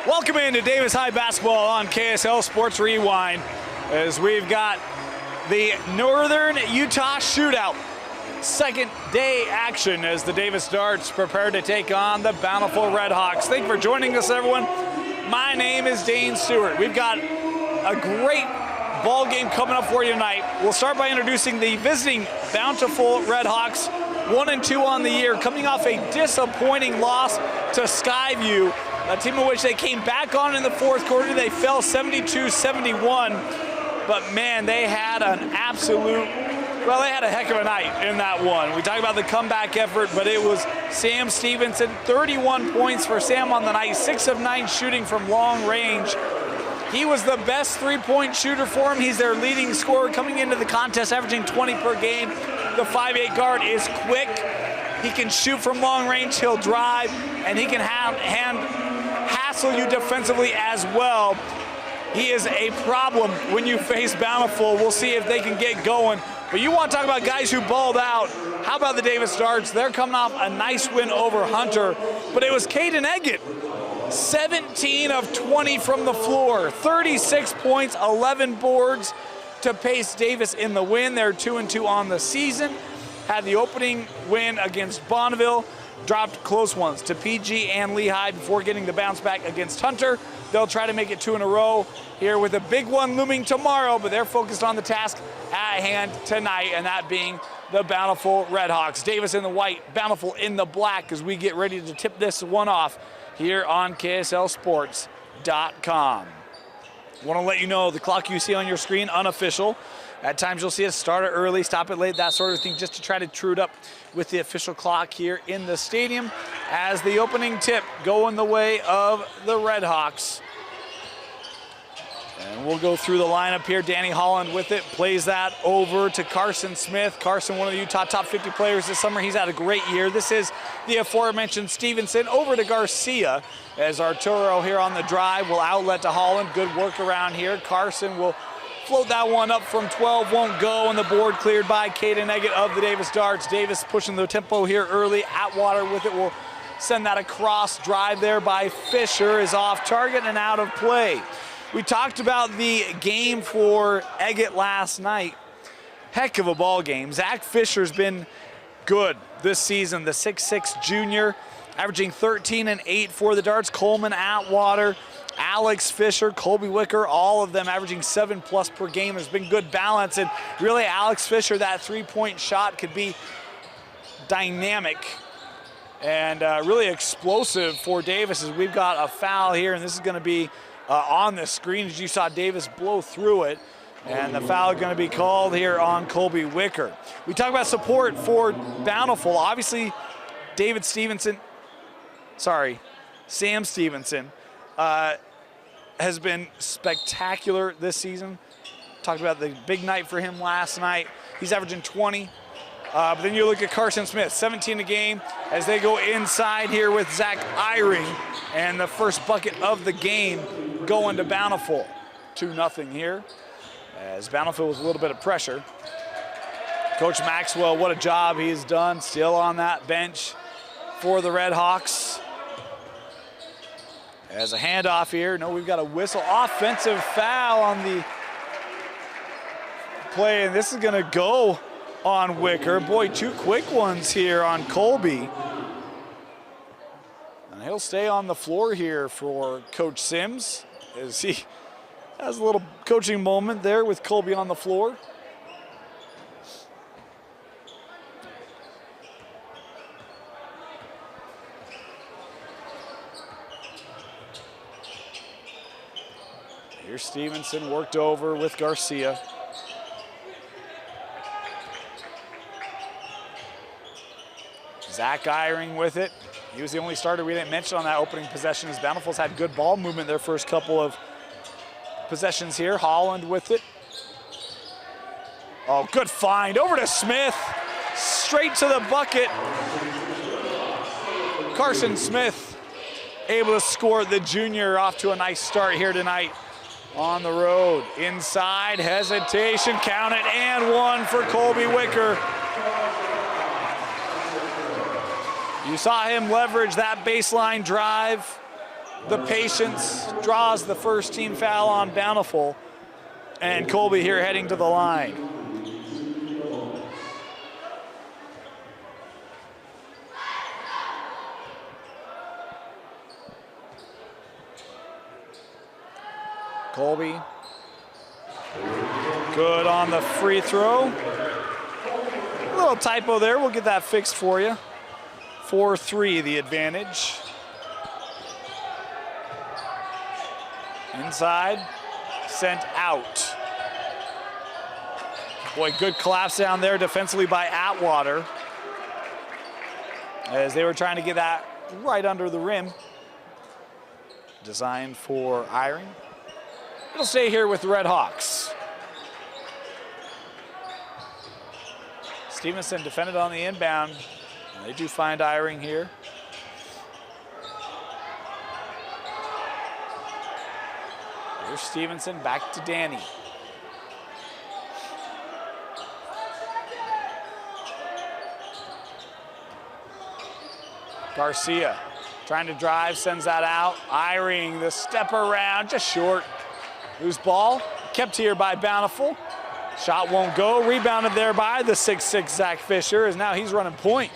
Welcome into Davis High basketball on KSL Sports Rewind as we've got the Northern Utah Shootout. Second day action as the Davis Darts prepare to take on the Bountiful Redhawks. Thank you for joining us, everyone. My name is Dane Stewart. We've got a great ball game coming up for you tonight. We'll start by introducing the visiting Bountiful Redhawks, 1-2 on the year, coming off a disappointing loss to Skyview, a team in which they came back on in the fourth quarter. They fell 72-71, but man, they had an absolute, well, they had a heck of a night in that one. We talk about the comeback effort, but it was Sam Stevenson, 31 points for Sam on the night, 6 of 9 shooting from long range. He was the best three-point shooter for him. He's their leading scorer coming into the contest, averaging 20 per game. The 5'8" guard is quick. He can shoot from long range, he'll drive, and he can hassle you defensively as well. He is a problem when you face Bountiful. We'll see if they can get going. But you want to talk about guys who balled out. How about the Davis Darts? They're coming off a nice win over Hunter, but it was Caden Eggett. 17 of 20 from the floor, 36 points, 11 boards to pace Davis in the win. They're 2-2 on the season. Had the opening win against Bonneville, dropped close ones to PG and Lehigh before getting the bounce back against Hunter. They'll try to make it 2 in a row here with a big one looming tomorrow, but they're focused on the task at hand tonight, and that being the Bountiful Redhawks. Davis in the white, Bountiful in the black as we get ready to tip this one off here on KSLSports.com. Want to let you know the clock you see on your screen, unofficial. At times you'll see us start it early, stop it late, that sort of thing, just to try to true it up with the official clock here in the stadium as the opening tip going the way of the Redhawks. And we'll go through the lineup here. Danny Holland with it, plays that over to Carson Smith. Carson, one of the Utah top 50 players this summer. He's had a great year. This is the aforementioned Stevenson over to Garcia as Arturo here on the drive will outlet to Holland. Good work around here. Carson will float that one up from 12, won't go, and the board cleared by Caden Eggett of the Davis Darts. Davis pushing the tempo here early. Atwater with it will send that across. Drive there by Fisher is off target and out of play. We talked about the game for Eggett last night. Heck of a ball game. Zach Fisher's been good this season, the 6'6" junior, averaging 13 and 8 for the Darts. Coleman, Atwater, Alex Fisher, Colby Wicker, all of them averaging 7+ per game. There's been good balance, and really Alex Fisher, that three-point shot could be dynamic and really explosive for Davis as we've got a foul here, and this is going to be on the screen as you saw Davis blow through it, and the foul is going to be called here on Colby Wicker. We talk about support for Bountiful. Obviously, Sam Stevenson has been spectacular this season. Talked about the big night for him last night. He's averaging 20. But then you look at Carson Smith, 17 a game as they go inside here with Zach Eyring, and the first bucket of the game going to Bountiful. 2-0 here as Bountiful with a little bit of pressure. Coach Maxwell, what a job he's done, still on that bench for the Redhawks. As a handoff here, no, we've got a whistle. Offensive foul on the play, and this is gonna go on Wicker. Boy, 2 quick ones here on Colby. And he'll stay on the floor here for Coach Sims as he has a little coaching moment there with Colby on the floor. Here's Stevenson worked over with Garcia. Zach Eyring with it. He was the only starter we didn't mention on that opening possession as Bountiful's had good ball movement their first couple of possessions here. Holland with it. Oh, good find. Over to Smith. Straight to the bucket. Carson Smith able to score, the junior, off to a nice start here tonight on the road. Inside, hesitation, count it, and one for Colby Wicker. You saw him leverage that baseline drive the patience, draws the first team foul on Bountiful, and Colby here heading to the line. Colby, good on the free throw. A little typo there, we'll get that fixed for you. 4-3 the advantage. Inside, sent out. Boy, good collapse down there defensively by Atwater, as they were trying to get that right under the rim. Designed for Eyring. It'll stay here with the Redhawks. Stevenson defended on the inbound. They do find Eyring here. Here's Stevenson, back to Danny. Garcia trying to drive, sends that out. Eyring, the step around, just short. Loose ball, kept here by Bountiful. Shot won't go, rebounded there by the 6'6" Zach Fisher, as now he's running point.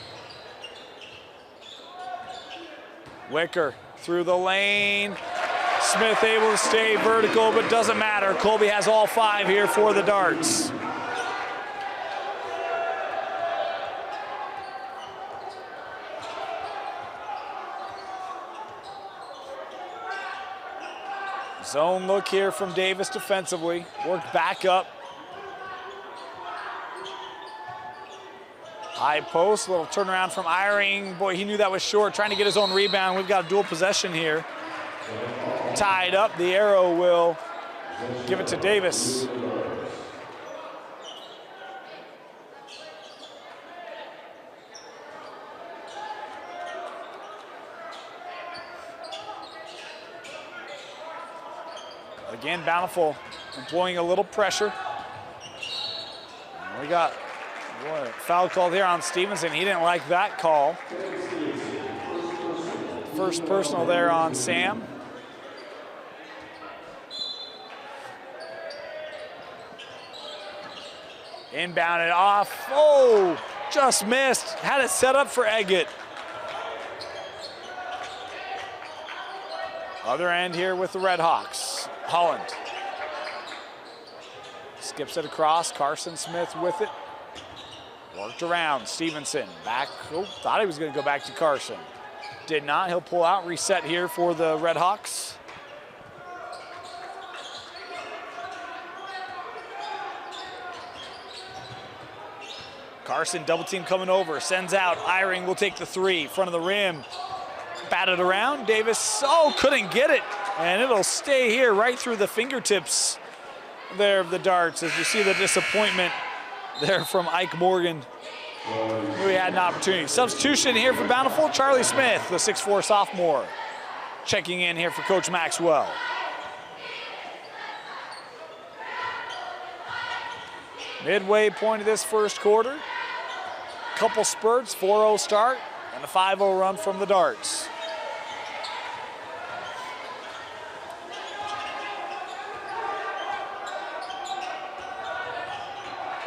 Wicker through the lane. Smith able to stay vertical, but doesn't matter. Colby has all 5 here for the Darts. Zone look here from Davis defensively. Worked back up. High post, little turnaround from Eyring. Boy, he knew that was short, trying to get his own rebound. We've got a dual possession here. Tied up, the arrow will give it to Davis. Again, Bountiful employing a little pressure. We got a foul called here on Stevenson. He didn't like that call. First personal there on Sam. Inbounded off. Oh, just missed. Had it set up for Eggett. Other end here with the Redhawks. Holland. Skips it across. Carson Smith with it. Worked around. Stevenson back. Oh, thought he was going to go back to Carson. Did not. He'll pull out. Reset here for the Redhawks. Carson double team coming over. Sends out. Eyring will take the 3. Front of the rim. Batted around. Davis, oh, couldn't get it. And it'll stay here right through the fingertips there of the Darts, as you see the disappointment there from Ike Morgan, who had an opportunity. Substitution here for Bountiful, Charlie Smith, the 6'4" sophomore, checking in here for Coach Maxwell. Midway point of this first quarter. Couple spurts, 4-0 start, and a 5-0 run from the Darts.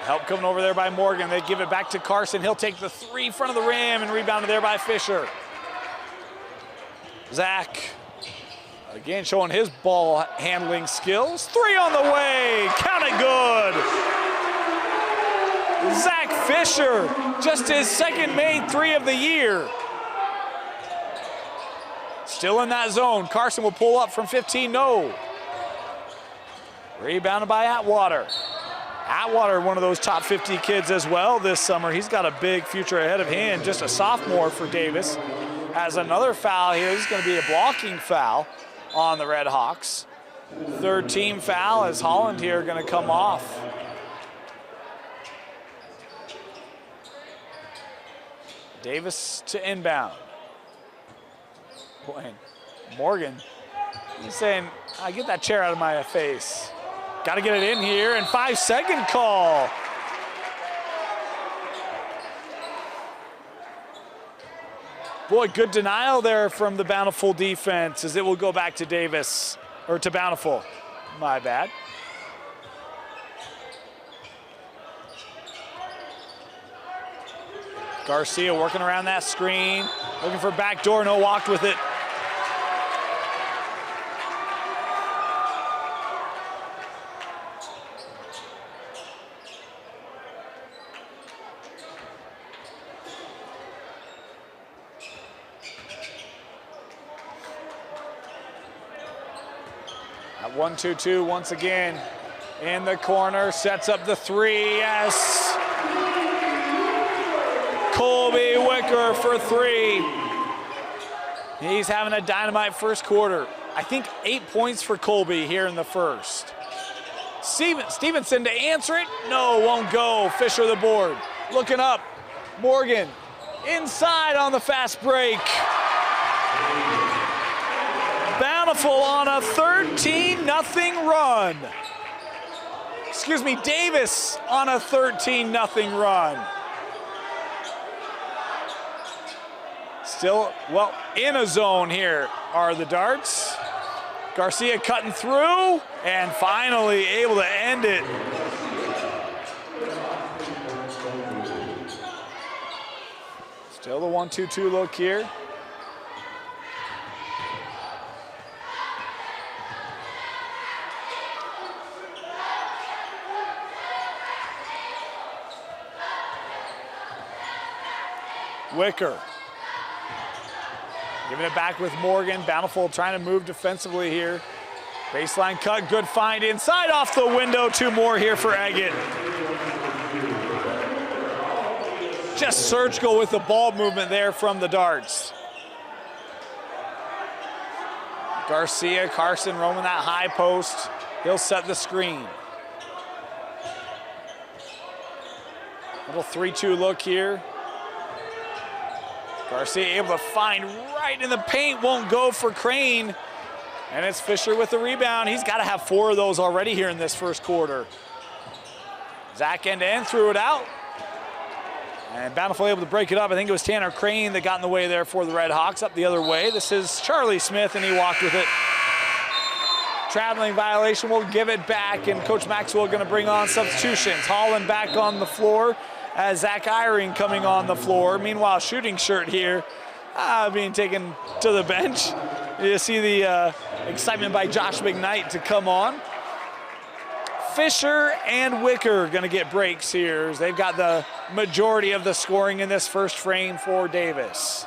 Help coming over there by Morgan. They give it back to Carson. He'll take the 3 front of the rim and rebounded there by Fisher. Zach, again showing his ball handling skills. 3 on the way, count it good. Zach Fisher, just his second made 3 of the year. Still in that zone. Carson will pull up from 15, no. Rebounded by Atwater. Atwater, one of those top 50 kids as well this summer. He's got a big future ahead of him, just a sophomore for Davis. Has another foul here. This is going to be a blocking foul on the Redhawks. 3rd team foul as Holland here going to come off. Davis to inbound. Boy, Morgan, he's saying, get that chair out of my face. Got to get it in here, and 5-second call. Boy, good denial there from the Bountiful defense as it will go back to Davis, or to Bountiful. My bad. Garcia working around that screen, looking for backdoor, no walked with it. At 1-2-2 once again in the corner, sets up the three, yes. Colby Wicker for three. He's having a dynamite first quarter. I think 8 points for Colby here in the first. Stevenson to answer it, no, won't go. Fisher the board, looking up. Morgan inside on the fast break. Bountiful on a 13-0 run. Excuse me, Davis on a 13-0 run. Still, well, in a zone here are the Darts. Garcia cutting through and finally able to end it. Still the 1-2-2 look here. Wicker. Giving it back with Morgan. Bountiful trying to move defensively here. Baseline cut, good find inside off the window. Two more here for Agate. Just surgical with the ball movement there from the Darts. Garcia, Carson roaming that high post. He'll set the screen. Little 3-2 look here. Garcia able to find right in the paint, won't go for Crane. And it's Fisher with the rebound. He's got to have 4 of those already here in this first quarter. Zach end-to-end threw it out. And Bountiful able to break it up. I think it was Tanner Crane that got in the way there for the Redhawks. Up the other way. This is Charlie Smith, and he walked with it. Traveling violation, will give it back, and Coach Maxwell going to bring on substitutions. Holland back on the floor as Zach Eyring coming on the floor. Meanwhile, shooting shirt here being taken to the bench. You see the excitement by Josh McKnight to come on. Fisher and Wicker going to get breaks here as they've got the majority of the scoring in this first frame for Davis.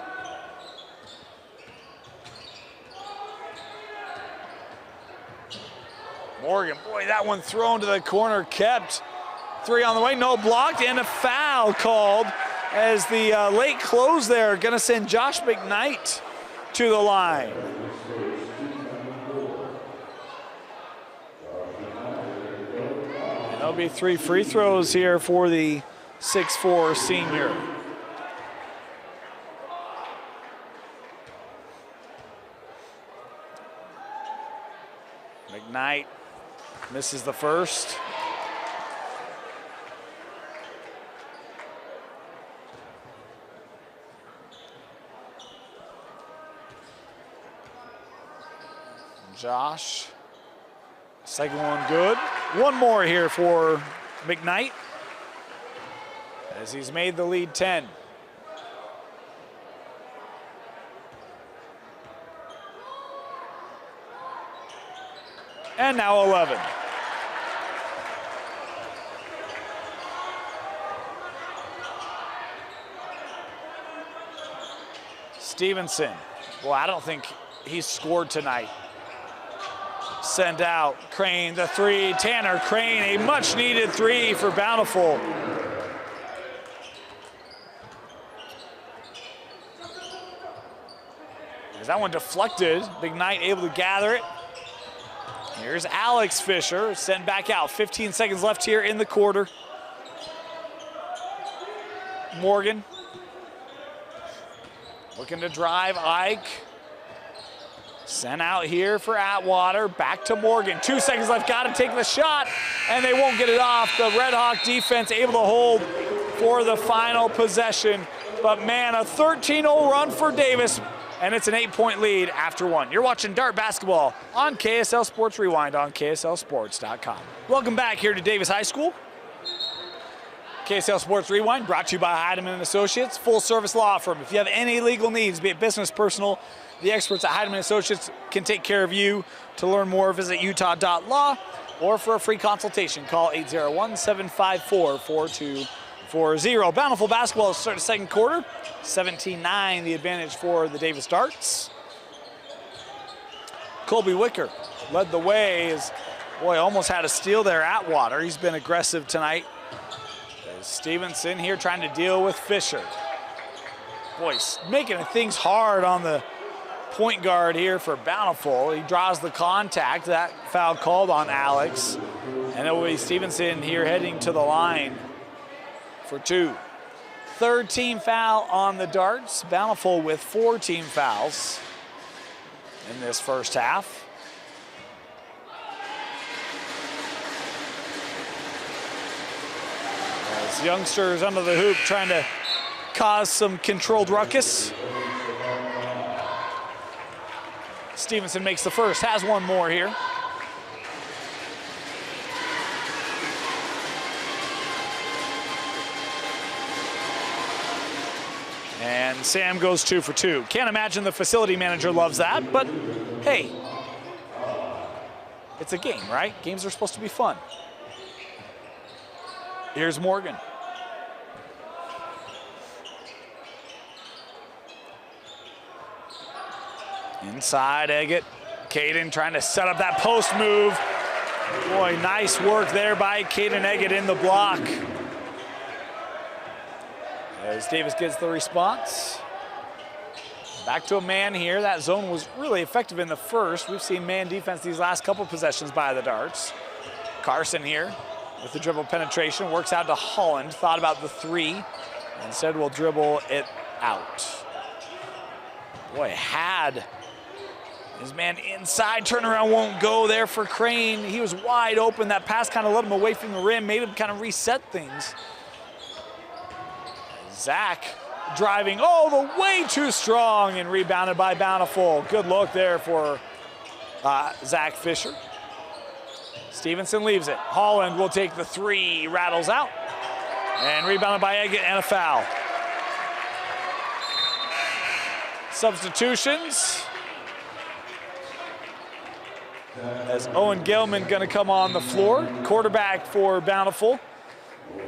Morgan, boy, that one thrown to the corner, kept. 3 on the way, no blocked, and a foul called as the late close there gonna send Josh McKnight to the line. There'll be 3 free throws here for the 6'4" senior. McKnight misses the first. Josh, second one good. One more here for McKnight as he's made the lead 10. And now 11. Stevenson, well, I don't think he's scored tonight. Sent out, Crane, the 3, Tanner Crane, a much needed 3 for Bountiful. As that one deflected, McKnight able to gather it. Here's Alex Fisher, sent back out. 15 seconds left here in the quarter. Morgan, looking to drive, Ike. Sent out here for Atwater, back to Morgan. 2 seconds left, gotta take the shot, and they won't get it off. The Redhawk defense able to hold for the final possession But man, a 13-0 run for Davis, and it's an 8-point lead after one. You're watching Dart Basketball on KSL Sports Rewind on KSLSports.com. Welcome back here to Davis High School. KSL Sports Rewind brought to you by Heidemann & Associates, full-service law firm. If you have any legal needs, be it business, personal, the experts at Heidemann & Associates can take care of you. To learn more, visit utah.law, or for a free consultation, call 801-754-4240. Bountiful basketball to start the second quarter. 17-9, the advantage for the Davis Darts. Colby Wicker led the way as, boy, almost had a steal there at Water. He's been aggressive tonight. Stevenson here trying to deal with Fisher. Boy, making things hard on the point guard here for Bountiful. He draws the contact. That foul called on Alex. And it will be Stevenson here heading to the line for two. Third team foul on the Darts. Bountiful with 4 team fouls in this first half. As youngsters under the hoop trying to cause some controlled ruckus. Stevenson makes the first, has one more here. And Sam goes 2 for 2. Can't imagine the facility manager loves that, but hey, it's a game, right? Games are supposed to be fun. Here's Morgan. Inside, Eggett. Caden trying to set up that post move. Boy, nice work there by Caden Eggett in the block. As Davis gets the response. Back to a man here. That zone was really effective in the first. We've seen man defense these last couple possessions by the Darts. Carson here with the dribble penetration. Works out to Holland. Thought about the 3. Instead will dribble it out. Boy, had his man inside. Turnaround won't go there for Crane. He was wide open. That pass kind of led him away from the rim. Made him kind of reset things. Zach driving all the way too strong and rebounded by Bountiful. Good look there for Zach Fisher. Stevenson leaves it. Holland will take the 3, rattles out. And rebounded by Eggett and a foul. Substitutions. As Owen Gelman gonna come on the floor. Quarterback for Bountiful.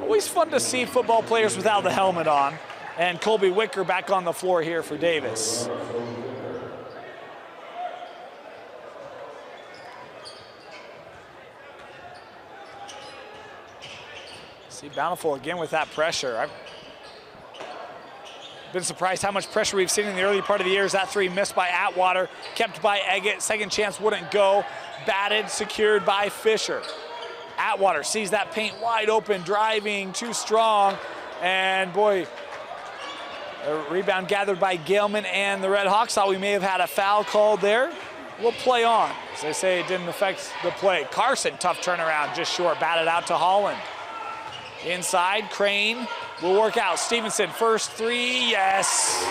Always fun to see football players without the helmet on. And Colby Wicker back on the floor here for Davis. See Bountiful again with that pressure. I've been surprised how much pressure we've seen in the early part of the year. As that 3 missed by Atwater, kept by Eggett. Second chance wouldn't go. Batted, secured by Fisher. Atwater sees that paint wide open, driving too strong, and boy, a rebound gathered by Galeman and the Redhawks. Thought we may have had a foul called there. We'll play on. As they say, it didn't affect the play. Carson, tough turnaround, just short, batted out to Holland. Inside, Crane will work out. Stevenson, first 3, yes.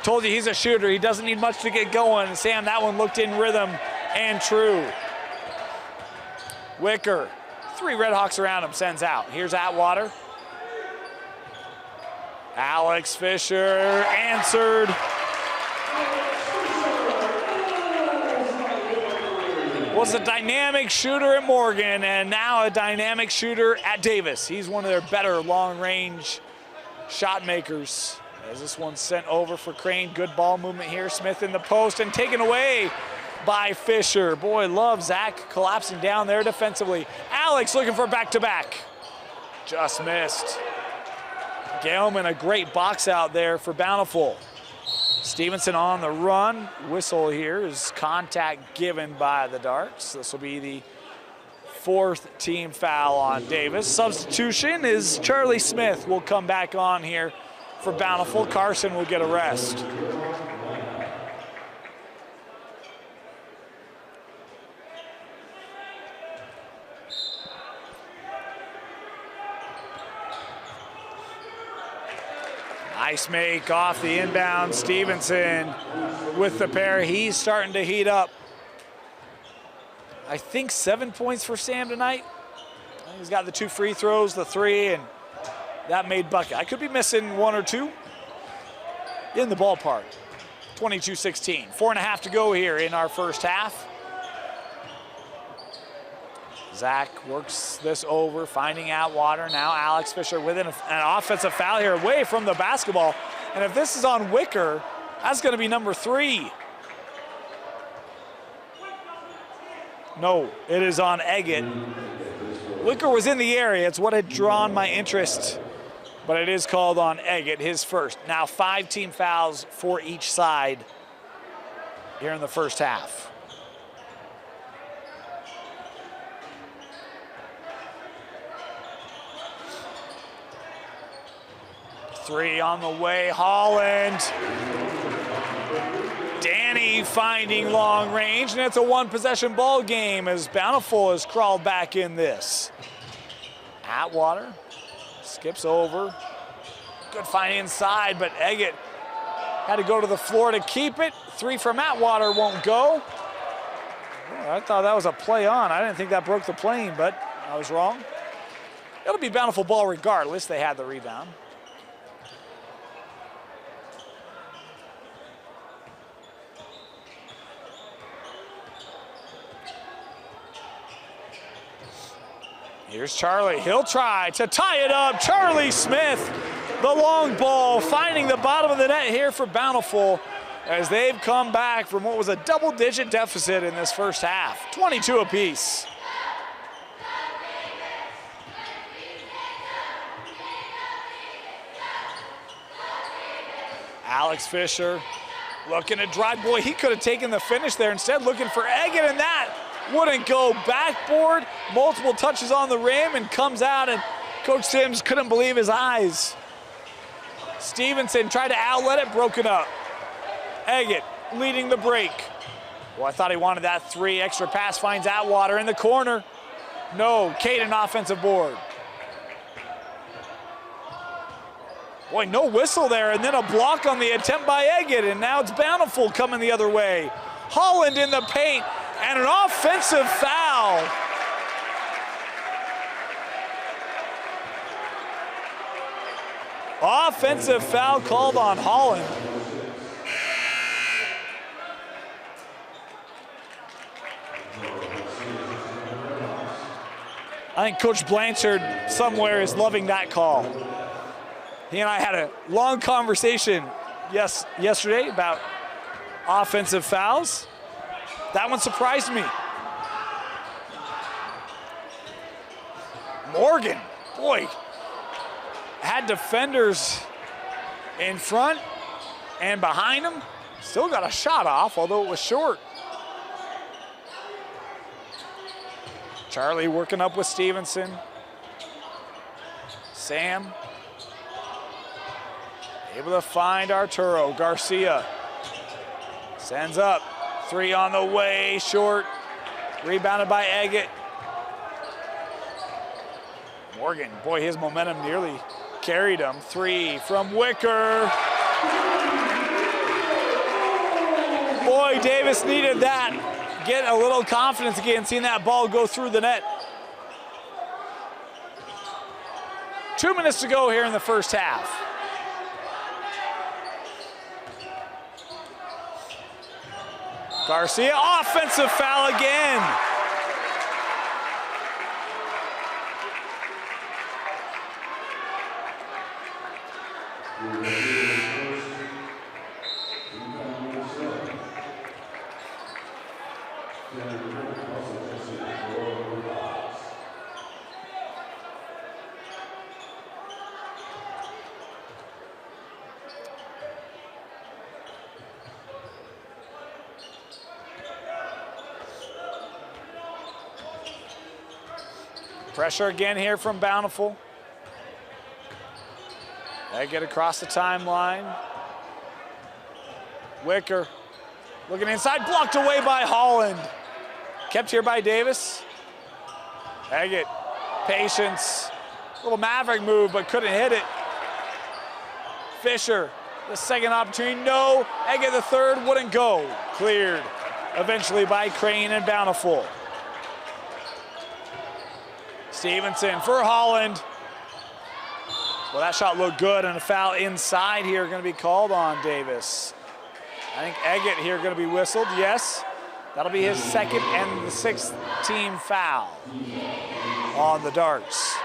Told you he's a shooter. He doesn't need much to get going. Sam, that one looked in rhythm and true. Wicker, 3 Redhawks around him, sends out. Here's Atwater. Alex Fisher answered. Was a dynamic shooter at Morgan and now a dynamic shooter at Davis. He's one of their better long-range shot makers. As this one's sent over for Crane. Good ball movement here. Smith in the post and taken away by Fisher. Boy, love Zach collapsing down there defensively. Alex looking for back-to-back. Just missed. Galeman, a great box out there for Bountiful. Stevenson on the run. Whistle here is contact given by the Darts. This will be the 4th team foul on Davis. Substitution is Charlie Smith will come back on here for Bountiful. Carson will get a rest. Nice make off the inbound. Stevenson with the pair. He's starting to heat up. I think 7 points for Sam tonight. He's got the 2 free throws, the 3, and that made bucket. I could be missing 1 or 2 in the ballpark. 22-16. 4.5 to go here in our first half. Zach works this over, finding Atwater. Now Alex Fisher with an offensive foul here away from the basketball. And if this is on Wicker, that's going to be number 3. No, it is on Eggett. Wicker was in the area. It's what had drawn my interest, but it is called on Eggett, his first. Now 5 team fouls for each side here in the first half. Three on the way, Holland. Danny finding long range, and it's a 1-possession ball game as Bountiful has crawled back in this. Atwater skips over. Good find inside, but Eggett had to go to the floor to keep it. 3 from Atwater won't go. Oh, I thought that was a play on. I didn't think that broke the plane, but I was wrong. It'll be Bountiful ball regardless. They had the rebound. Here's Charlie. He'll try to tie it up. Charlie Smith, the long ball, finding the bottom of the net here for Bountiful as they've come back from what was a double-digit deficit in this first half. 22 apiece. Alex Fisher looking to drive. Boy, he could have taken the finish there. Instead, looking for Eggett, and that wouldn't go. Backboard, multiple touches on the rim, and comes out, and Coach Sims couldn't believe his eyes. Stevenson tried to outlet it, broken up. Eggett leading the break. Well, I thought he wanted that 3. Extra pass finds Atwater in the corner. No, Caden offensive board. Boy, no whistle there, and then a block on the attempt by Eggett, and now it's Bountiful coming the other way. Holland in the paint, and an offensive foul. Offensive foul called on Holland. I think Coach Blanchard somewhere is loving that call. He and I had a long conversation yesterday about offensive fouls. That one surprised me. Morgan, boy, had defenders in front and behind him. Still got a shot off, although it was short. Charlie working up with Stevenson. Sam able to find Arturo. Garcia sends up. 3 on the way, short. Rebounded by Eggett. Morgan, boy, his momentum nearly carried him. 3 from Wicker. Boy, Davis needed that. Get a little confidence again, seeing that ball go through the net. 2 minutes to go here in the first half. Garcia, offensive foul again. Pressure again here from Bountiful. They get across the timeline. Wicker looking inside, blocked away by Holland. Kept here by Davis. Eggett, patience. Little maverick move, but couldn't hit it. Fisher, the second opportunity, no. Eggett, the third, wouldn't go. Cleared eventually by Crane and Bountiful. Stevenson for Holland. Well, that shot looked good, and a foul inside here going to be called on Davis. I think Eggett here going to be whistled, yes. That'll be his second and the 6th team foul on the Darts.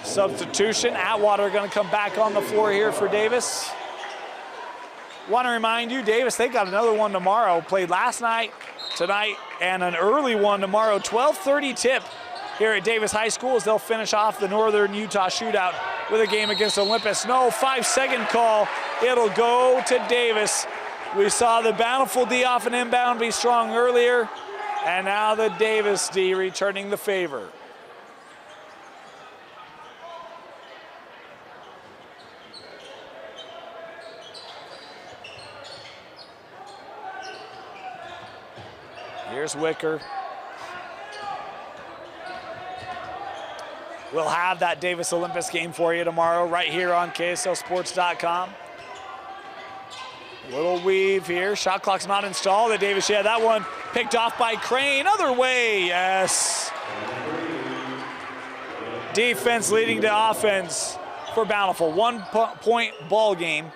Substitution, Atwater going to come back on the floor here for Davis. Want to remind you, Davis, they got another one tomorrow. Played last night, tonight, and an early one tomorrow. 12:30 tip here at Davis High School as they'll finish off the Northern Utah Shootout with a game against Olympus. No 5-second call. It'll go to Davis. We saw the Bountiful D off an inbound be strong earlier, and now the Davis D returning the favor. Here's Wicker. We'll have that Davis Olympus game for you tomorrow right here on KSLSports.com. Little weave here. Shot clock's not installed at Davis yet. That one picked off by Crane. Other way, yes. Defense leading to offense for Bountiful. 1 point ball game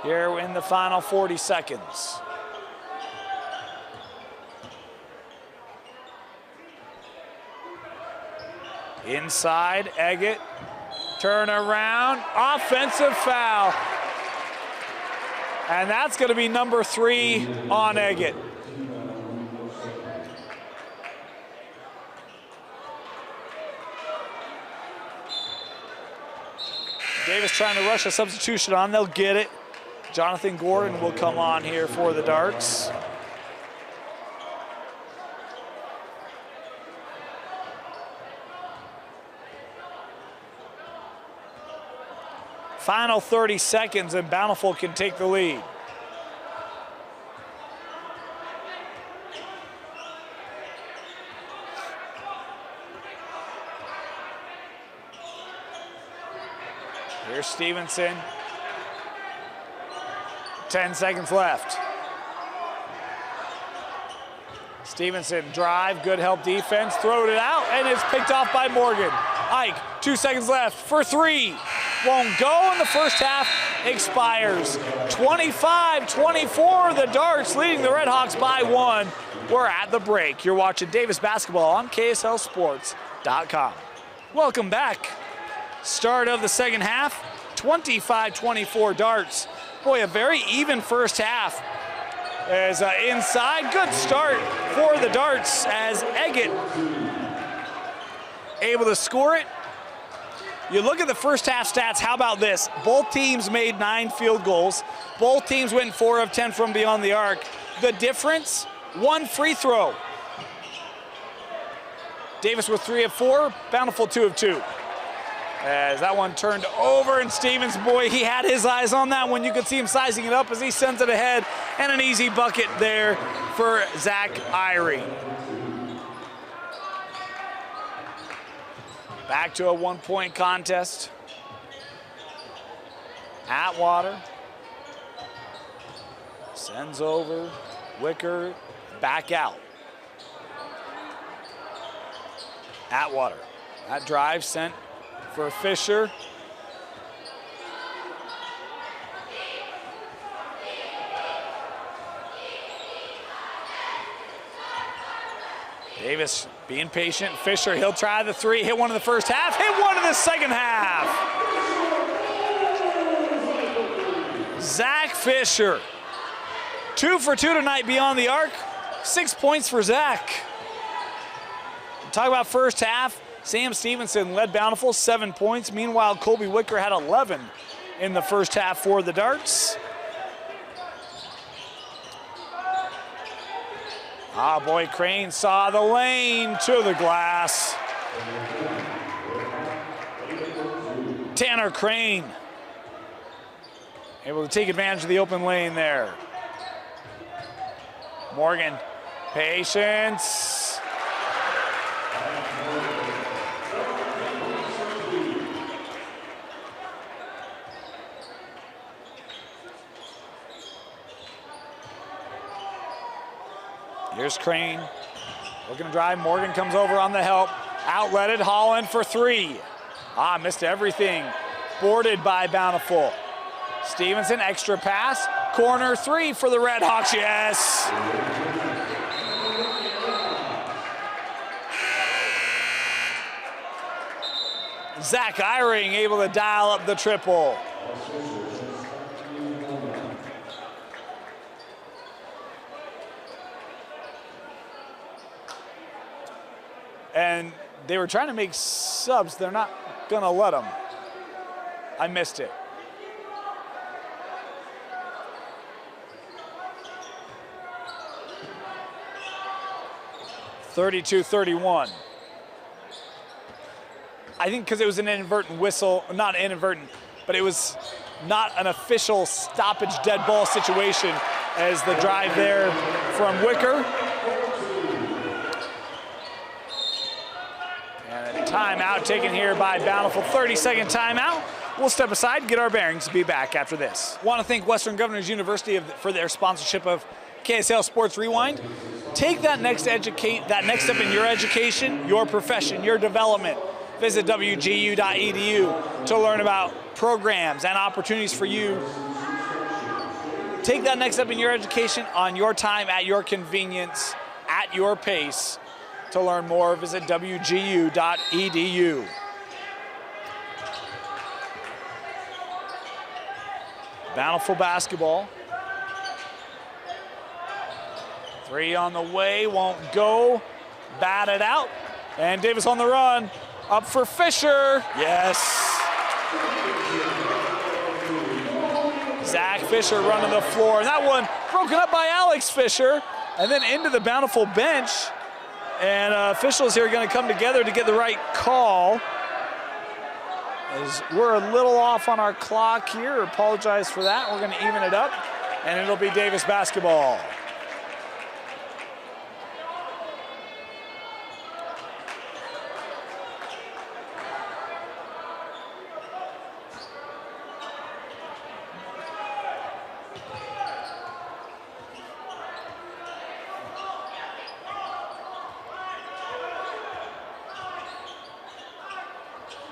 here in the final 40 seconds. Inside, Eggett, turn around, offensive foul. And that's going to be number 3 on Eggett. Davis trying to rush a substitution on, they'll get it. Jonathan Gordon will come on here for the Darts. Final 30 seconds and Bountiful can take the lead. Here's Stevenson. 10 seconds left. Stevenson drive, good help defense, throwed it out, and it's picked off by Morgan. Ike, 2 seconds left for 3. Won't go, and the first half expires. 25-24, the Darts leading the Redhawks by 1. We're at the break. You're watching Davis basketball on KSLSports.com. Welcome back. Start of the second half, 25-24 Darts. Boy, a very even first half. As inside, good start for the Darts as Eggett able to score it. You look at the first half stats, how about this? Both teams made 9 field goals. Both teams went 4 of 10 from beyond the arc. The difference, 1 free throw. Davis with 3 of 4, Bountiful 2 of 2. As that one turned over, and Stevens, boy, he had his eyes on that one. You could see him sizing it up as he sends it ahead, and an easy bucket there for Zach Irie. Back to a 1-point contest. Atwater sends over, Wicker back out. Atwater, that drive sent for Fisher. Davis being patient. Fisher, he'll try the 3, hit one in the first half, hit one in the second half. Zach Fisher, 2 for 2 tonight beyond the arc. 6 points for Zach. Talk about first half. Sam Stevenson led Bountiful, 7 points. Meanwhile, Colby Wicker had 11 in the first half for the Darts. Ah, boy, Crane saw the lane to the glass. Tanner Crane able to take advantage of the open lane there. Morgan, patience. Here's Crane. Looking to drive. Morgan comes over on the help. Outletted. Holland for three. Missed everything. Boarded by Bountiful. Stevenson, extra pass. Corner three for the Redhawks. Yes. Zach Eyring able to dial up the triple. And they were trying to make subs. They're not gonna let them. I missed it. (32-31). I think because it was an inadvertent whistle, not inadvertent, but it was not an official stoppage dead ball situation as the drive there from Wicker. And a timeout taken here by Bountiful, 30-second timeout. We'll step aside, get our bearings, be back after this. Want to thank Western Governors University for their sponsorship of KSL Sports Rewind. Take that next step in your education, your profession, your development. Visit wgu.edu to learn about programs and opportunities for you. Take that next step in your education on your time, at your convenience, at your pace. To learn more, visit wgu.edu. Bountiful basketball. Three on the way, won't go. Batted out. And Davis on the run. Up for Fisher. Yes. Zach Fisher running the floor. And that one broken up by Alex Fisher. And then into the Bountiful bench. And officials here are going to come together to get the right call. As we're a little off on our clock here. Apologize for that. We're going to even it up. And it'll be Davis basketball.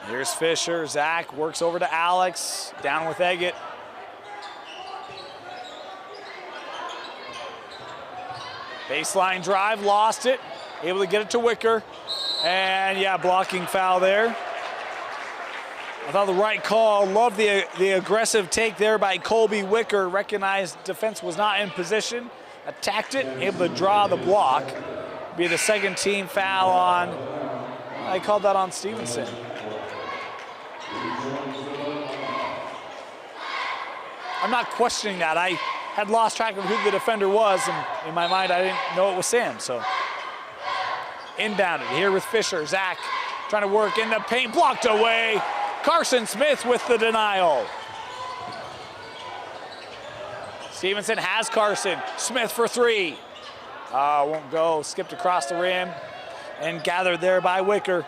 Here's Fisher. Zach works over to Alex. Down with Eggett. Baseline drive, lost it. Able to get it to Wicker. And yeah, blocking foul there. I thought the right call. Love the aggressive take there by Colby Wicker. Recognized defense was not in position. Attacked it, able to draw the block. Be the second team foul on, I called that on Stevenson. I'm not questioning that. I had lost track of who the defender was, and in my mind, I didn't know it was Sam, so. Inbounded here with Fisher. Zach trying to work in the paint, blocked away. Carson Smith with the denial. Stevenson has Carson. Smith for three. Won't go, skipped across the rim and gathered there by Wicker.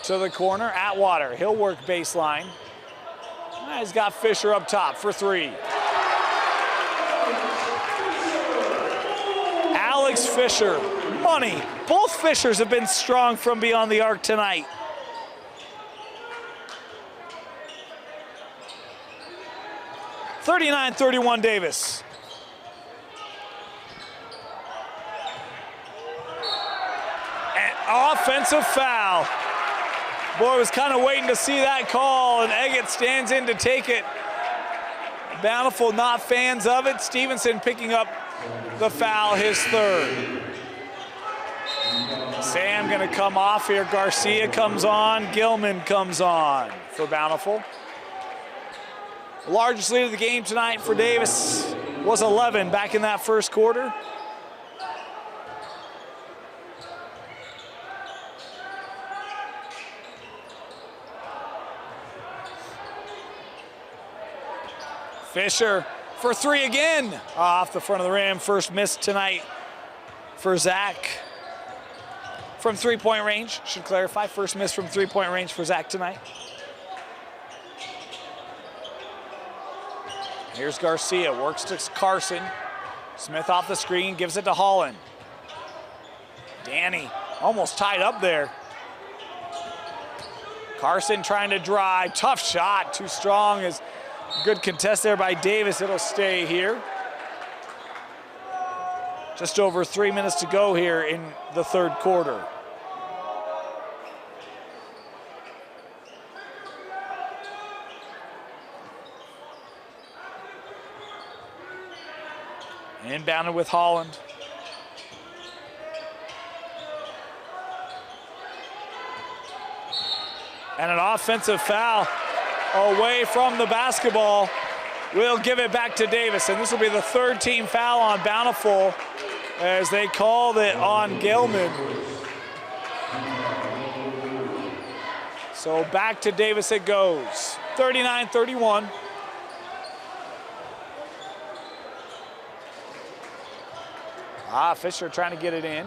To the corner, Atwater. He'll work baseline. He's got Fisher up top for three. Alex Fisher, money. Both Fishers have been strong from beyond the arc tonight. (39-31) Davis. An offensive foul. Boy, was kind of waiting to see that call, and Eggett stands in to take it. Bountiful not fans of it. Stevenson picking up the foul, his third. Sam gonna come off here. Garcia comes on. Gilman comes on for Bountiful. The largest lead of the game tonight for Davis was 11 back in that first quarter. Fisher for three again. Off the front of the rim. First miss tonight for Zach. From three-point range, should clarify. First miss from three-point range for Zach tonight. Here's Garcia, works to Carson. Smith off the screen, gives it to Holland. Danny almost tied up there. Carson trying to drive, tough shot, too strong. Is good contest there by Davis. It'll stay here. Just over 3 minutes to go here in the third quarter. Inbounded with Holland. And an offensive foul away from the basketball. We'll give it back to Davis, and this will be the third team foul on Bountiful as they called it on Gelman. So back to Davis it goes, 39-31. Fisher trying to get it in.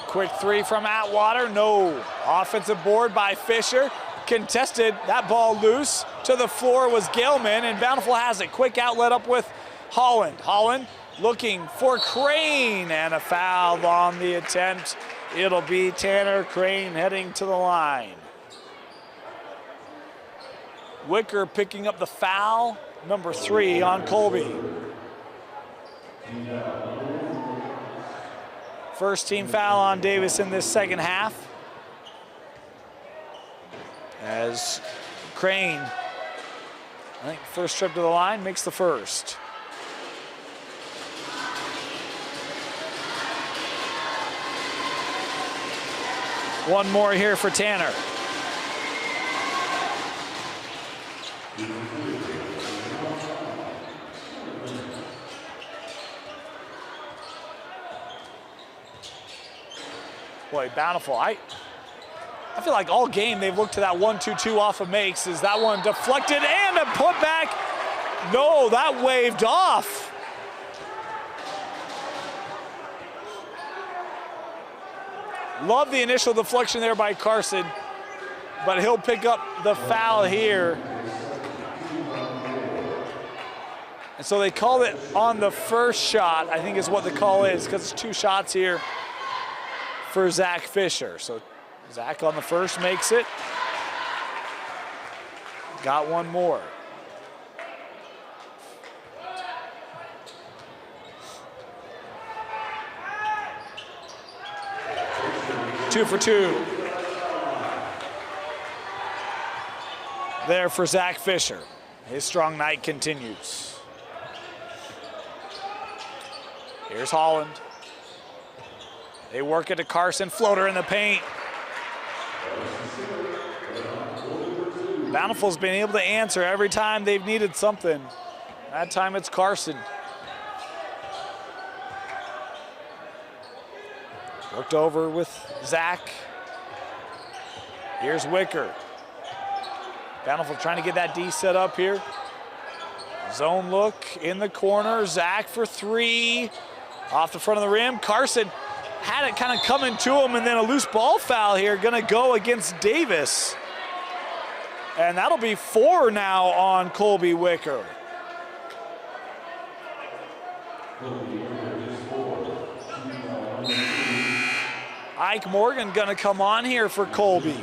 Quick three from Atwater, no. Offensive board by Fisher. Contested, that ball loose. To the floor was Gelman, and Bountiful has it. Quick outlet up with Holland. Holland looking for Crane, and a foul on the attempt. It'll be Tanner Crane heading to the line. Wicker picking up the foul, number 3 on Colby. First team foul on Davis in this second half. As Crane, I think first trip to the line, makes the first. One more here for Tanner. Boy, Bountiful, I feel like all game they've looked to that 1-2-2 off of makes. Is that one deflected and a putback? No, that waved off. Love the initial deflection there by Carson, but he'll pick up the foul here. And so they called it on the first shot, I think is what the call is, because it's 2 shots here for Zach Fisher. So Zach on the first makes it. Got one more. Two for 2. There for Zach Fisher. His strong night continues. Here's Holland. They work it to Carson, floater in the paint. Bountiful's been able to answer every time they've needed something. That time it's Carson. Worked over with Zach. Here's Wicker. Bountiful trying to get that D set up here. Zone look in the corner. Zach for 3. Off the front of the rim. Carson had it kind of coming to him, and then a loose ball foul here gonna go against Davis. And that'll be 4 now on Colby Wicker. Ike Morgan gonna come on here for Colby.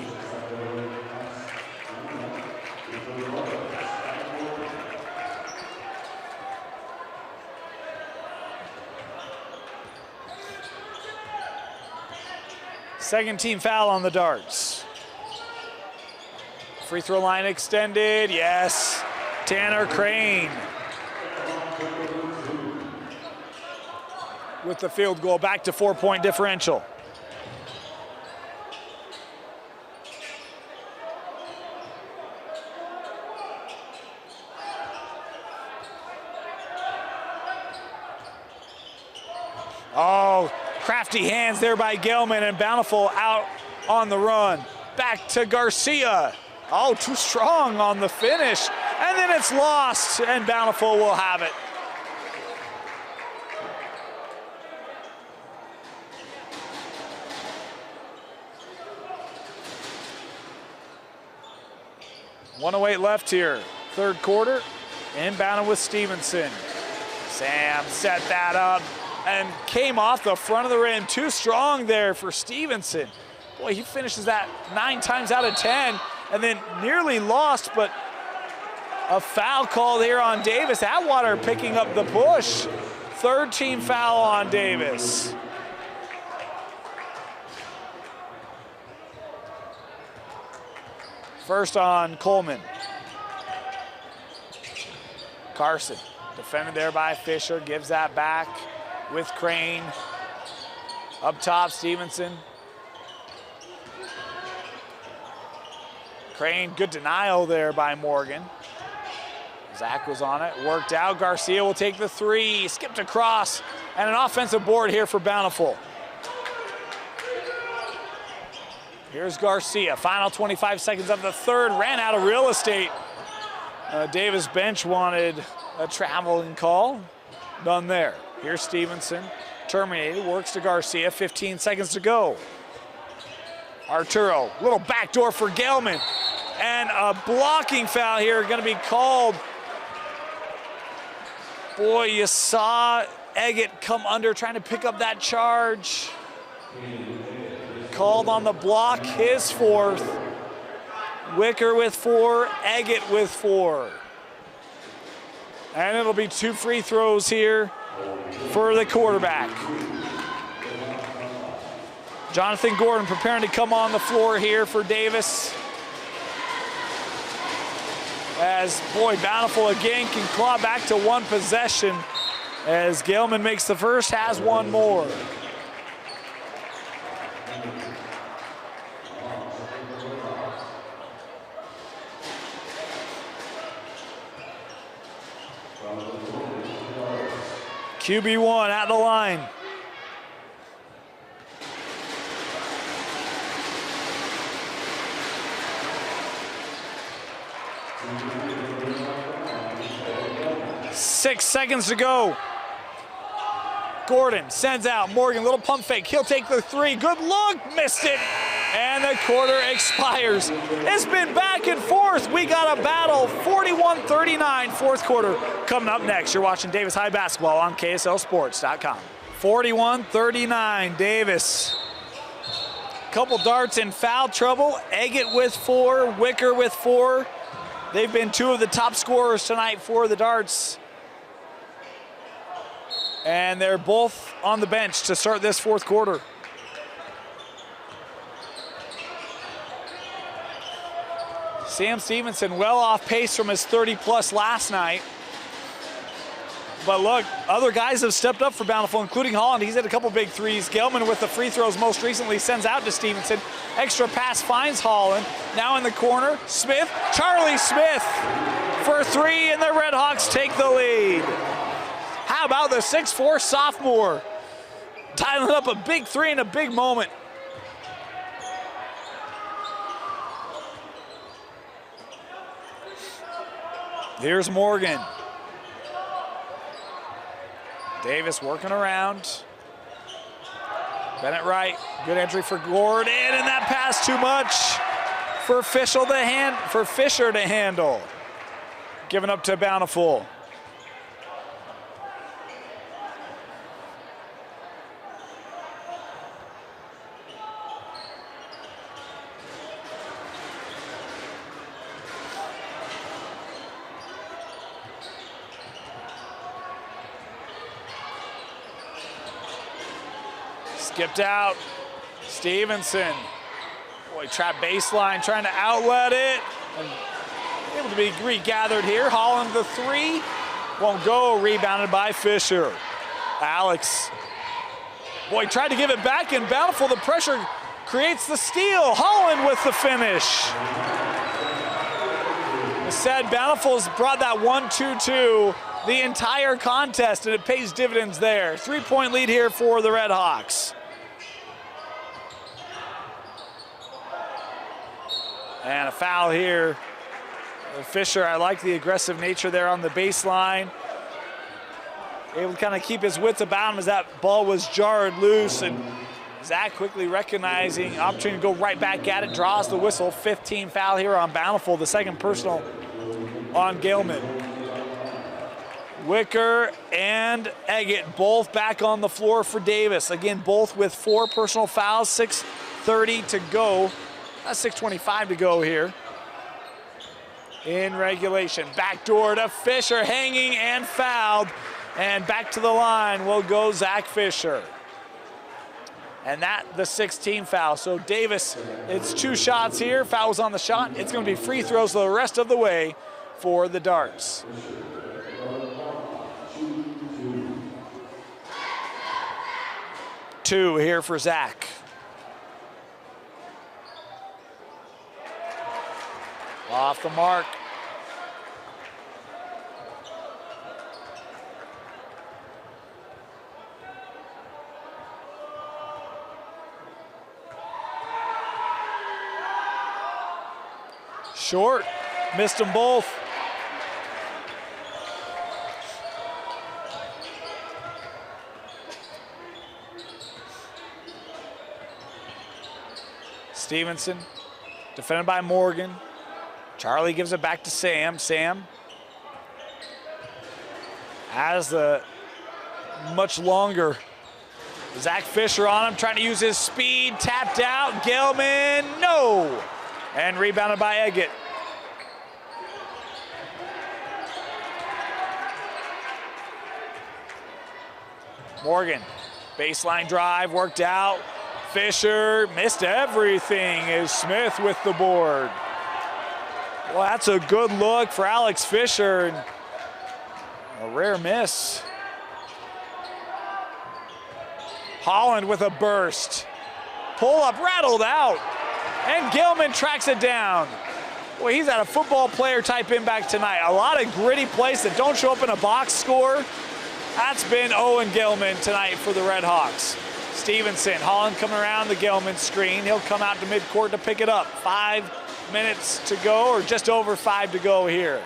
Second team foul on the Darts. Free throw line extended, yes. Tanner Crane with the field goal, back to 4-point differential. Oh, crafty hands there by Gelman, and Bountiful out on the run. Back to Garcia. Oh, too strong on the finish. And then it's lost, and Bountiful will have it. .108 left here, third quarter. Inbounded with Stevenson. Sam set that up and came off the front of the rim. Too strong there for Stevenson. Boy, he finishes that 9 times out of 10 and then nearly lost, but a foul called here on Davis. Atwater picking up the push. 3rd team foul on Davis. First on Coleman. Carson, defended there by Fisher, gives that back with Crane. Up top, Stevenson. Crane, good denial there by Morgan. Zach was on it, worked out. Garcia will take the 3, skipped across, and an offensive board here for Bountiful. Here's Garcia, final 25 seconds of the 3rd, ran out of real estate. Davis bench wanted a traveling call, none there. Here's Stevenson, terminated, works to Garcia, 15 seconds to go. Arturo, little backdoor for Gelman, and a blocking foul here gonna be called. Boy, you saw Eggett come under trying to pick up that charge. Called on the block, his 4th. Wicker with 4, Eggett with 4. And it'll be 2 free throws here for the quarterback. Jonathan Gordon preparing to come on the floor here for Davis. As, boy, Bountiful again can claw back to 1 possession as Galeman makes the first, has 1 more. QB1 at the line. Six seconds to go. Gordon sends out Morgan, little pump fake. He'll take the 3. Good look, missed it. And the quarter expires. It's been back and forth. We got a battle, 41-39, 4th quarter. Coming up next, you're watching Davis High Basketball on KSLSports.com. 41-39, Davis. Couple darts in foul trouble. Eggett with 4, Wicker with 4. They've been 2 of the top scorers tonight for the darts. And they're both on the bench to start this 4th quarter. Sam Stevenson well off pace from his 30-plus last night. But look, other guys have stepped up for Bountiful, including Holland. He's hit a couple big 3s. Gelman with the free throws most recently sends out to Stevenson. Extra pass finds Holland. Now in the corner, Smith, Charlie Smith for 3, and the Redhawks take the lead. How about the 6'4" sophomore? Dialing up a big 3 in a big moment. Here's Morgan. Davis working around. Bennett right, good entry for Gordon, and that pass too much for Fisher to handle. Given up to Bountiful. Skipped out, Stevenson. Boy, trap baseline, trying to outlet it. And able to be regathered here. Holland the 3, won't go, rebounded by Fisher. Alex, boy, tried to give it back, and Bountiful, the pressure creates the steal. Holland with the finish. As said, Bountiful's brought that 1-2-2 the entire contest, and it pays dividends there. 3-point lead here for the Redhawks. And a foul here. Fisher, I like the aggressive nature there on the baseline. Able to kind of keep his wits about him as that ball was jarred loose, and Zach quickly recognizing opportunity to go right back at it, draws the whistle. 15 foul here on Bountiful, the 2nd personal on Galeman. Wicker and Eggett both back on the floor for Davis. Again, both with 4 personal fouls, 6:30 to go. 6:25 to go here in regulation. Backdoor to Fisher, hanging and fouled. And back to the line will go Zach Fisher. And that the 16th foul. So Davis, it's 2 shots here. Fouls on the shot. It's going to be free throws the rest of the way for the Darts. Two here for Zach. Off the mark. Short, missed them both. Stevenson, defended by Morgan. Charlie gives it back to Sam. Sam has the much longer Zach Fisher on him, trying to use his speed, tapped out. Gelman, no! And rebounded by Eggett. Morgan, baseline drive, worked out. Fisher missed everything as Smith with the board. Well, that's a good look for Alex Fisher. And a rare miss. Holland with a burst. Pull up, rattled out. And Gilman tracks it down. Well, he's had a football player type impact tonight. A lot of gritty plays that don't show up in a box score. That's been Owen Gilman tonight for the Redhawks. Stevenson, Holland coming around the Gilman screen. He'll come out to midcourt to pick it up. 5 minutes to go, or just over 5 to go here.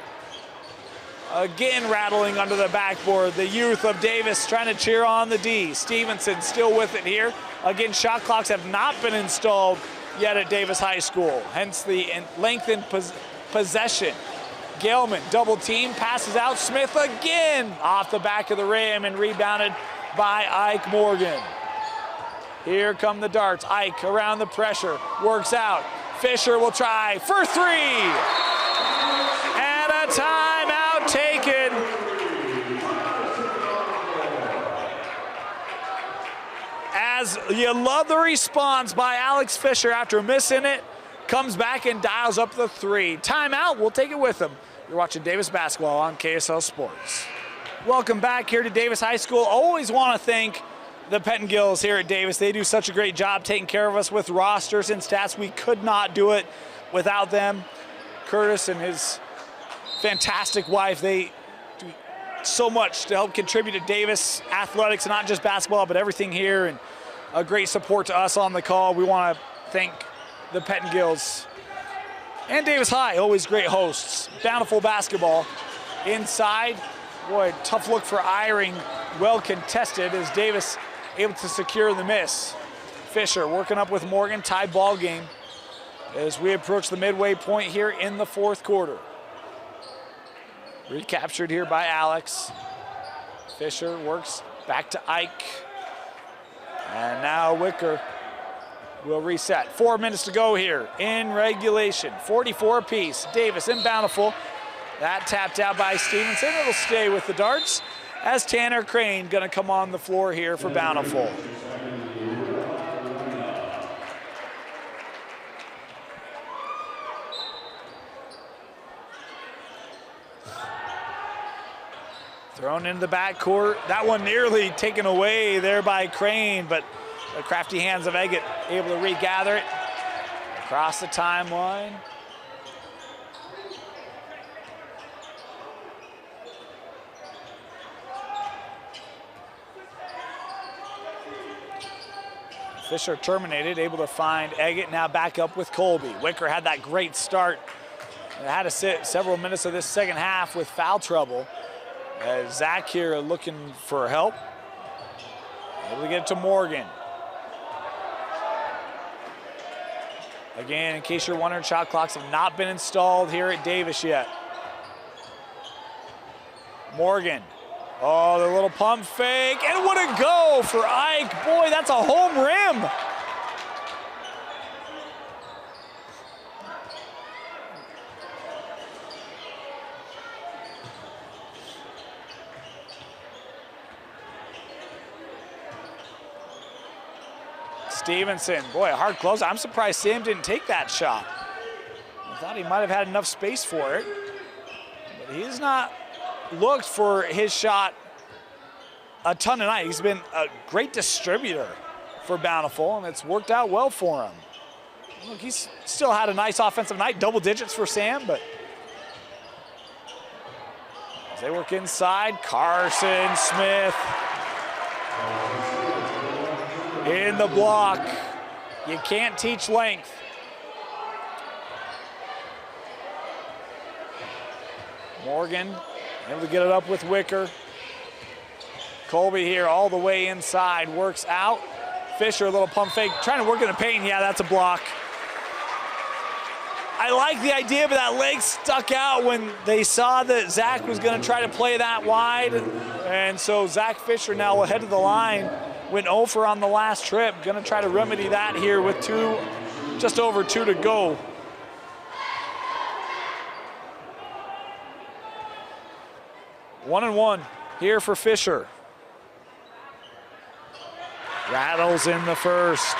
Again, rattling under the backboard. The youth of Davis trying to cheer on the D. Stevenson still with it here. Again, shot clocks have not been installed yet at Davis High School, hence the lengthened possession. Gilman, double team, passes out. Smith again off the back of the rim and rebounded by Ike Morgan. Here come the Darts. Ike around the pressure, works out. Fisher will try for 3. And a timeout taken. As you love the response by Alex Fisher after missing it, comes back and dials up the 3. Timeout, we'll take it with him. You're watching Davis basketball on KSL Sports. Welcome back here to Davis High School. Always want to thank the Pettingills here at Davis. They do such a great job taking care of us with rosters and stats. We could not do it without them. Curtis and his fantastic wife, they do so much to help contribute to Davis athletics, not just basketball, but everything here, and a great support to us on the call. We want to thank the Pettingills and Davis High, always great hosts. Bountiful basketball inside. Boy, tough look for Eyring, well contested as Davis able to secure the miss. Fisher working up with Morgan, tie ball game as we approach the midway point here in the 4th quarter. Recaptured here by Alex. Fisher works back to Ike. And now Wicker will reset. 4 minutes to go here in regulation. 44 apiece. Davis in Bountiful. That tapped out by Stevenson. It'll stay with the Darts as Tanner Crane gonna come on the floor here for Bountiful. Thrown into the backcourt. That one nearly taken away there by Crane, but the crafty hands of Eggett able to regather it across the timeline. Fisher terminated, able to find Eggett, now back up with Colby. Wicker had that great start. It had to sit several minutes of this second half with foul trouble. As Zach here looking for help. Able to get it to Morgan. Again, in case you're wondering, shot clocks have not been installed here at Davis yet. Morgan Oh, the little pump fake, and what a go for Ike. Boy, that's a home rim. Stevenson, boy, a hard close. I'm surprised Sam didn't take that shot. I thought he might have had enough space for it. But he's not looked for his shot a ton tonight. He's been a great distributor for Bountiful, and it's worked out well for him. Look, he's still had a nice offensive night, double digits for Sam, but as they work inside, Carson Smith in the block. You can't teach length. Morgan able to get it up with Wicker. Colby here all the way inside, works out. Fisher, a little pump fake, trying to work in the paint. Yeah, that's a block. I like the idea, but that leg stuck out when they saw that Zach was going to try to play that wide. And so Zach Fisher now ahead of the line. Went over on the last trip. Going to try to remedy that here with just over 2 to go. One and one here for Fisher. Rattles in the first.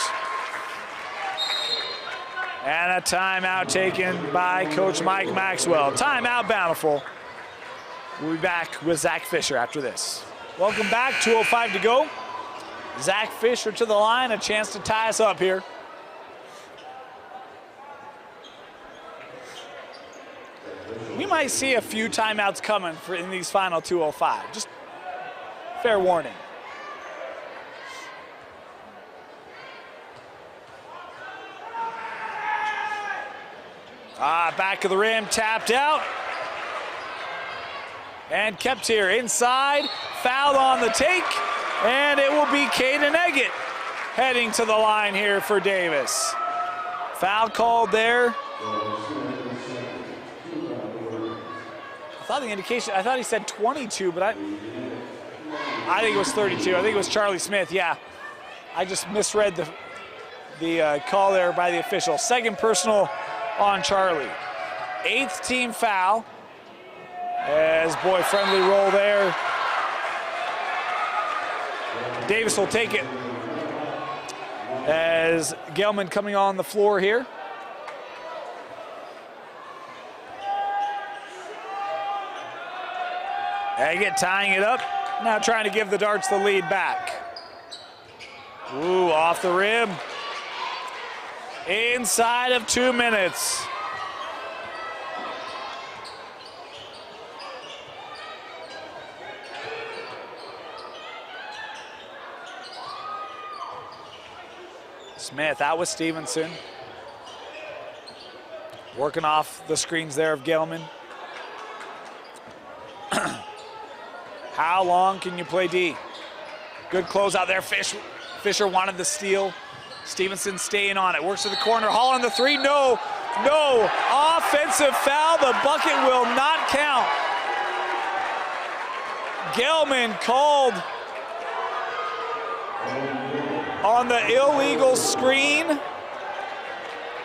And a timeout taken by Coach Mike Maxwell. Timeout Bountiful. We'll be back with Zach Fisher after this. Welcome back, 2:05 to go. Zach Fisher to the line, a chance to tie us up here. We might see a few timeouts coming in these final 2:05. Just fair warning. Back of the rim, tapped out. And kept here inside, fouled on the take. And it will be Caden Eggett heading to the line here for Davis. Foul called there. I thought the indication, I thought he said 22, but I think it was 32. I think it was Charlie Smith, yeah. I just misread the call there by the official. Second personal on Charlie. 8th team foul. As boy friendly roll there. Davis will take it as Gelman coming on the floor here. Eggett tying it up, now trying to give the Darts the lead back. Ooh, off the rim. Inside of 2 minutes. Smith out with Stevenson. Working off the screens there of Gelman. How long can you play D? Good close out there. Fisher wanted the steal. Stevenson staying on it. Works to the corner. Hall on the three. No. Offensive foul. The bucket will not count. Gelman called on the illegal screen,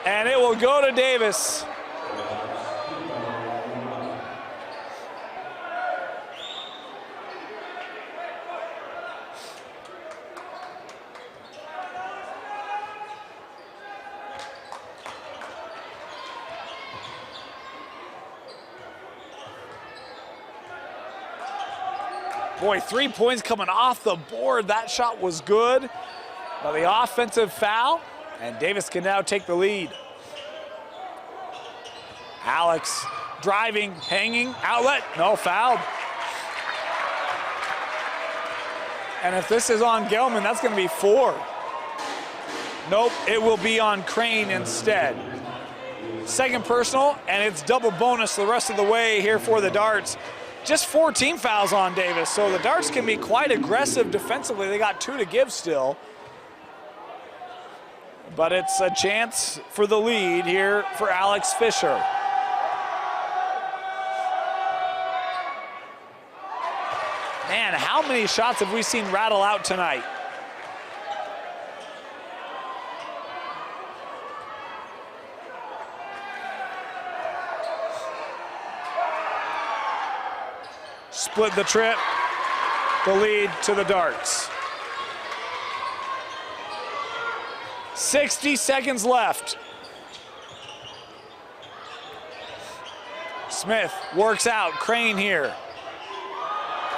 and it will go to Davis. Boy, 3 points coming off the board. That shot was good. But the offensive foul, and Davis can now take the lead. Alex driving, hanging, outlet, no, fouled. And if this is on Gelman, that's going to be 4. Nope, it will be on Crane instead. Second personal, and it's double bonus the rest of the way here for the Darts. Just 4 team fouls on Davis, so the Darts can be quite aggressive defensively. They got 2 to give still. But it's a chance for the lead here for Alex Fisher. Man, How many shots have we seen rattle out tonight? Split the trip, the lead to the Darts. 60 seconds left. Smith works out, Crane here.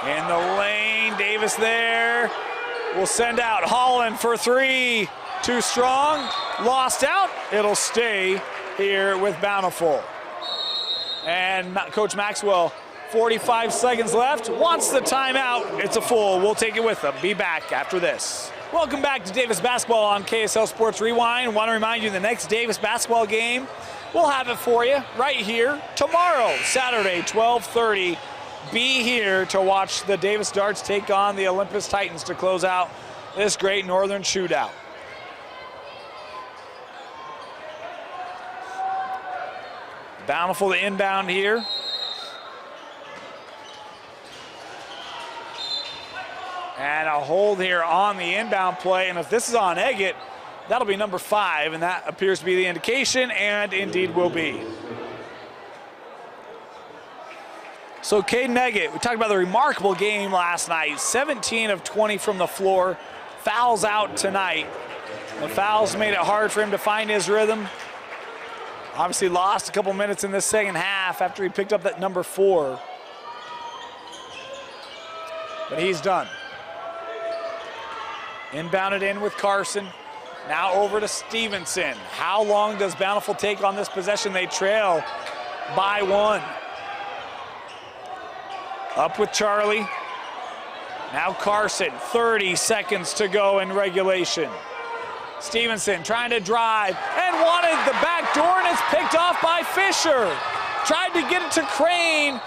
In the lane, Davis there. Will send out Holland for three. Too strong, lost out. It'll stay here with Bountiful. And Coach Maxwell, 45 seconds left, wants the timeout. It's a full, we'll take it with them. Be back after this. Welcome back to Davis Basketball on KSL Sports Rewind. Want to remind you the next Davis basketball game, we'll have it for you right here tomorrow, Saturday, 12:30. Be here to watch the Davis Darts take on the Olympus Titans to close out this great Northern shootout. Bountiful to inbound here. And a hold here on the inbound play, and if this is on Eggett, that'll be number 5, and that appears to be the indication, and indeed will be. So Caden Eggett, we talked about the remarkable game last night, 17 of 20 from the floor, fouls out tonight. The fouls made it hard for him to find his rhythm. Obviously lost a couple minutes in this second half after he picked up that number 4. But he's done. Inbounded in with Carson. Now over to Stevenson. How long does Bountiful take on this possession? They trail by 1. Up with Charlie. Now Carson, 30 seconds to go in regulation. Stevenson trying to drive and wanted the back door, and it's picked off by Fisher. Tried to get it to Crane,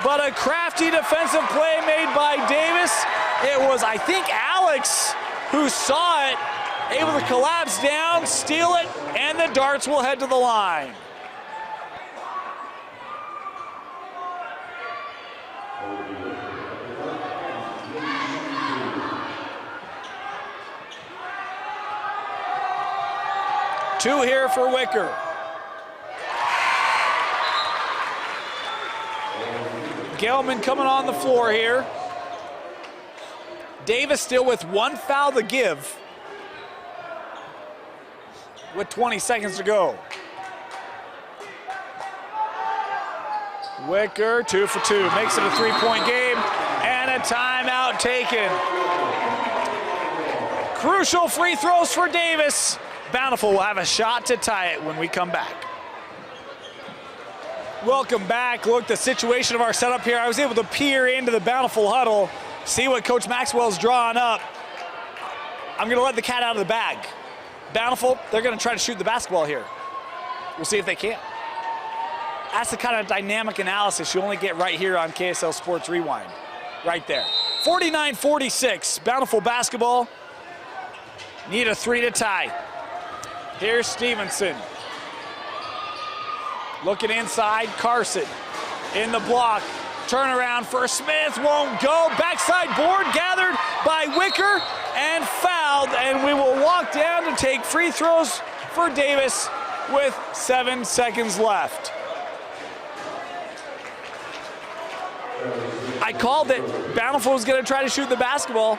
but a crafty defensive play made by Davis. It was, I think, Alex who saw it, able to collapse down, steal it, and the Darts will head to the line. Two here for Wicker. Gelman coming on the floor here. Davis still with 1 foul to give with 20 seconds to go. Wicker, 2 for 2, makes it a 3-point game, and a timeout taken. Crucial free throws for Davis. Bountiful will have a shot to tie it when we come back. Welcome back. Look, the situation of our setup here, I was able to peer into the Bountiful huddle, see what Coach Maxwell's drawing up. I'm gonna let the cat out of the bag. Bountiful, they're gonna try to shoot the basketball here. We'll see if they can. That's the kind of dynamic analysis you only get right here on KSL Sports Rewind. Right there. 49-46, Bountiful basketball. Need a 3 to tie. Here's Stevenson. Looking inside, Carson in the block. Turnaround for Smith, won't go. Backside board gathered by Wicker and fouled, and we will walk down to take free throws for Davis with 7 seconds left. I called it. Bountiful was going to try to shoot the basketball.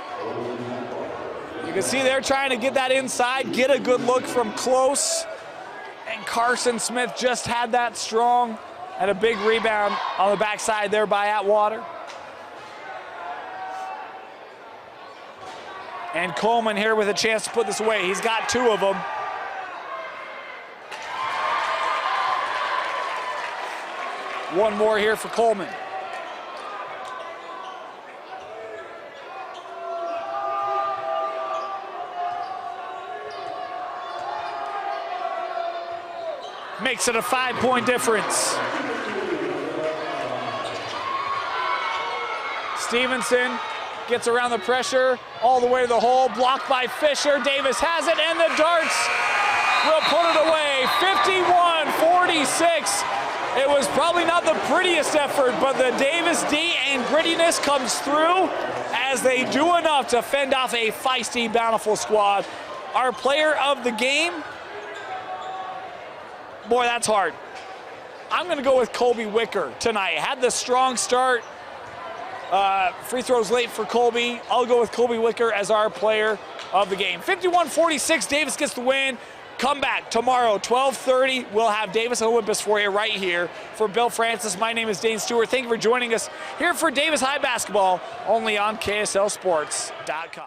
You can see they're trying to get that inside, get a good look from close. And Carson Smith just had that strong, and a big rebound on the backside there by Atwater. And Coleman here with a chance to put this away. He's got 2 of them. One more here for Coleman. Makes it a 5-point difference. Stevenson gets around the pressure, all the way to the hole, blocked by Fisher. Davis has it, and the Darts will put it away. 51-46, It was probably not the prettiest effort, but the Davis D and grittiness comes through as they do enough to fend off a feisty Bountiful squad. Our player of the game, boy, that's hard. I'm going to go with Colby Wicker tonight. Had the strong start. Free throws late for Colby. I'll go with Colby Wicker as our player of the game. 51-46, Davis gets the win. Come back tomorrow, 12:30. We'll have Davis and Olympus for you right here. For Bill Francis, my name is Dane Stewart. Thank you for joining us here for Davis High Basketball, only on KSLSports.com.